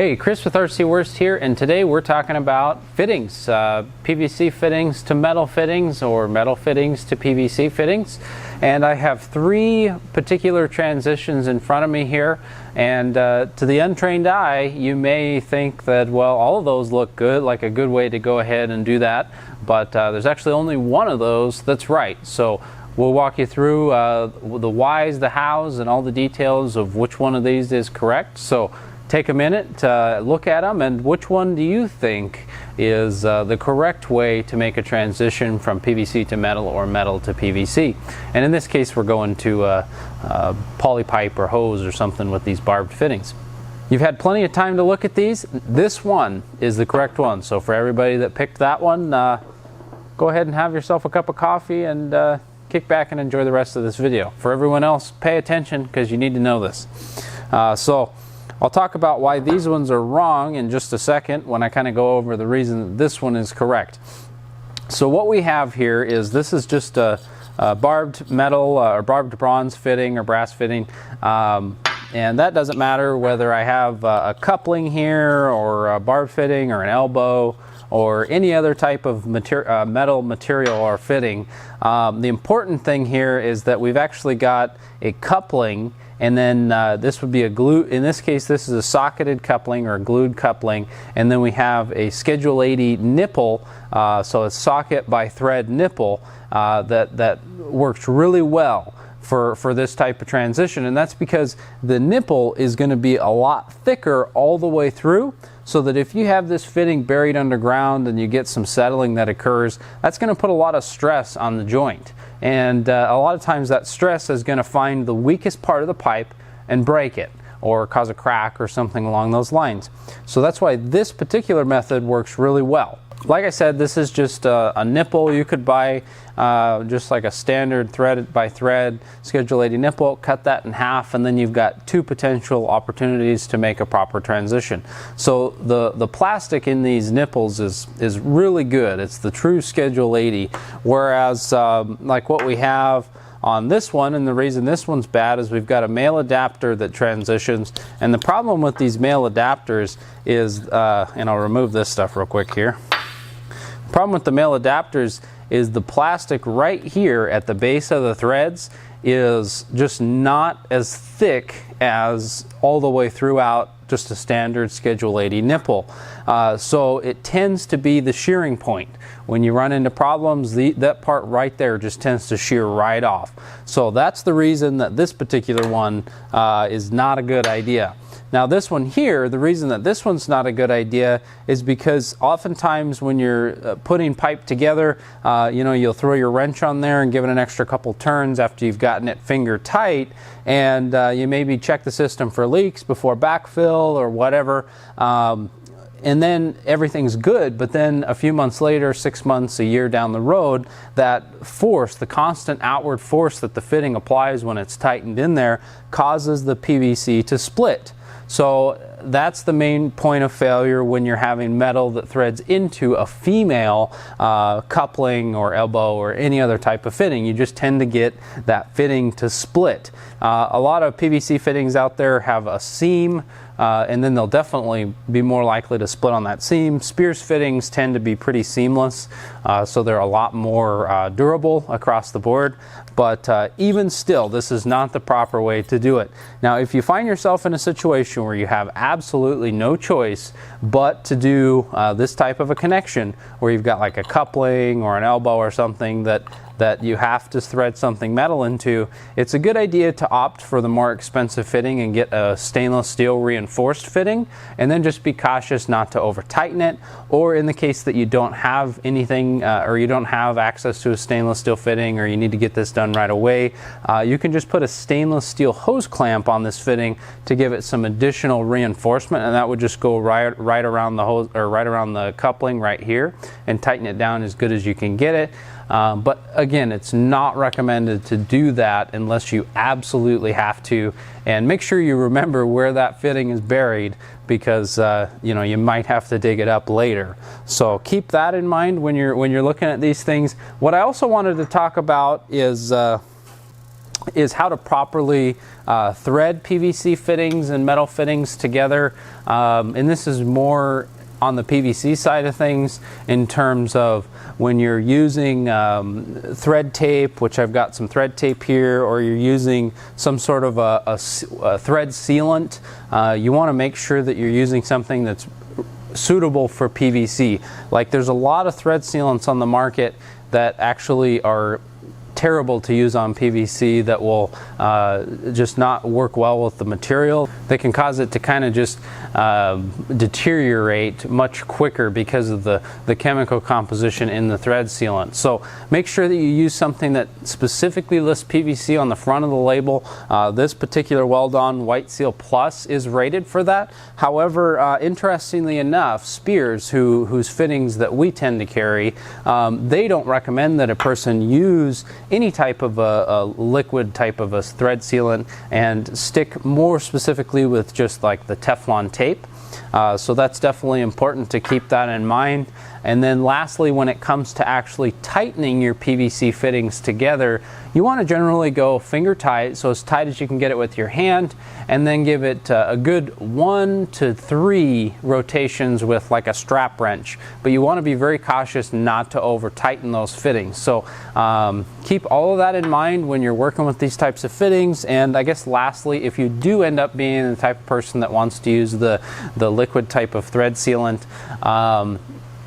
Hey, Chris with RC Worst here, and today we're talking about fittings, PVC fittings to metal fittings or metal fittings to PVC fittings. And I have three particular transitions in front of me here, and to the untrained eye you may think that, well, all of those look good, like a good way to go ahead and do that, but there's actually only one of those that's right. So we'll walk you through the whys, the hows, and all the details of which one of these is correct. So take a minute to look at them, and which one do you think is the correct way to make a transition from PVC to metal or metal to PVC. And in this case we're going to poly pipe or hose or something with these barbed fittings. You've had plenty of time to look at these. This one is the correct one. So for everybody that picked that one, go ahead and have yourself a cup of coffee and kick back and enjoy the rest of this video. For everyone else, pay attention because you need to know this. So I'll talk about why these ones are wrong in just a second when I kind of go over the reason that this one is correct. So what we have here is, this is just a barbed metal or barbed bronze fitting or brass fitting, and that doesn't matter whether I have a coupling here or a barbed fitting or an elbow or any other type of metal material or fitting. The important thing here is that we've actually got a coupling, and then this would be a glue. In this case, this is a socketed coupling or a glued coupling, and then we have a Schedule 80 nipple, so a socket by thread nipple that works really well for this type of transition. And that's because the nipple is going to be a lot thicker all the way through, so that if you have this fitting buried underground and you get some settling that occurs, that's going to put a lot of stress on the joint. And a lot of times that stress is going to find the weakest part of the pipe and break it, or cause a crack or something along those lines. So that's why this particular method works really well. Like I said, this is just a nipple. You could buy just like a standard thread by thread Schedule 80 nipple, cut that in half, and then you've got two potential opportunities to make a proper transition. So the plastic in these nipples is really good. It's the true Schedule 80, whereas like what we have on this one, and the reason this one's bad is we've got a male adapter that transitions, and the problem with these male adapters is, and I'll remove this stuff real quick here. The problem with the male adapters is the plastic right here at the base of the threads is just not as thick as all the way throughout just a standard Schedule 80 nipple. So it tends to be the shearing point. When you run into problems, that part right there just tends to shear right off. So that's the reason that this particular one is not a good idea. Now this one here, the reason that this one's not a good idea is because oftentimes when you're putting pipe together, you know, you'll throw your wrench on there and give it an extra couple turns after you've gotten it finger tight, and you maybe check the system for leaks before backfill or whatever, and then everything's good. But then a few months later, 6 months, a year down the road, that force, the constant outward force that the fitting applies when it's tightened in there, causes the PVC to split. So that's the main point of failure when you're having metal that threads into a female coupling or elbow or any other type of fitting. You just tend to get that fitting to split. A lot of PVC fittings out there have a seam, and then they'll definitely be more likely to split on that seam. Spears fittings tend to be pretty seamless, so they're a lot more durable across the board. But even still, this is not the proper way to do it. Now, if you find yourself in a situation where you have absolutely no choice but to do this type of a connection, where you've got like a coupling or an elbow or something that you have to thread something metal into, it's a good idea to opt for the more expensive fitting and get a stainless steel reinforced fitting, and then just be cautious not to over tighten it. Or in the case that you don't have anything or you don't have access to a stainless steel fitting, or you need to get this done right away, you can just put a stainless steel hose clamp on this fitting to give it some additional reinforcement, and that would just go right around the hose, or right around the coupling right here, and tighten it down as good as you can get it. But again, it's not recommended to do that unless you absolutely have to, and make sure you remember where that fitting is buried, because you know, you might have to dig it up later. So keep that in mind when you're looking at these things. What I also wanted to talk about is is how to properly thread PVC fittings and metal fittings together. And this is more on the PVC side of things in terms of when you're using thread tape, which I've got some thread tape here, or you're using some sort of a thread sealant. You want to make sure that you're using something that's suitable for PVC. Like, there's a lot of thread sealants on the market that actually are terrible to use on PVC, that will just not work well with the material. They can cause it to kind of just deteriorate much quicker because of the chemical composition in the thread sealant. So make sure that you use something that specifically lists PVC on the front of the label. This particular Weldon White Seal Plus is rated for that. However, interestingly enough, Spears, whose fittings that we tend to carry, they don't recommend that a person use any type of a liquid type of a thread sealant, and stick more specifically with just like the Teflon tape. So that's definitely important to keep that in mind. And then lastly, when it comes to actually tightening your PVC fittings together, you want to generally go finger tight, so as tight as you can get it with your hand, and then give it a good 1 to 3 rotations with like a strap wrench. But you want to be very cautious not to over tighten those fittings. So keep all of that in mind when you're working with these types of fittings. And I guess lastly, if you do end up being the type of person that wants to use the liquid type of thread sealant,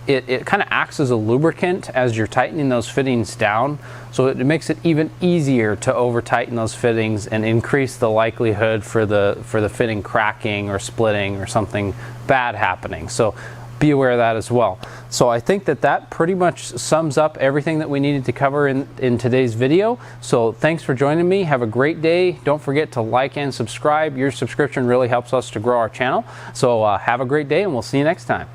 it kind of acts as a lubricant as you're tightening those fittings down, so it makes it even easier to over tighten those fittings and increase the likelihood for the fitting cracking or splitting or something bad happening. So be aware of that as well. So I think that pretty much sums up everything that we needed to cover in today's video. So thanks for joining me. Have a great day. Don't forget to like and subscribe. Your subscription really helps us to grow our channel. So have a great day, and we'll see you next time.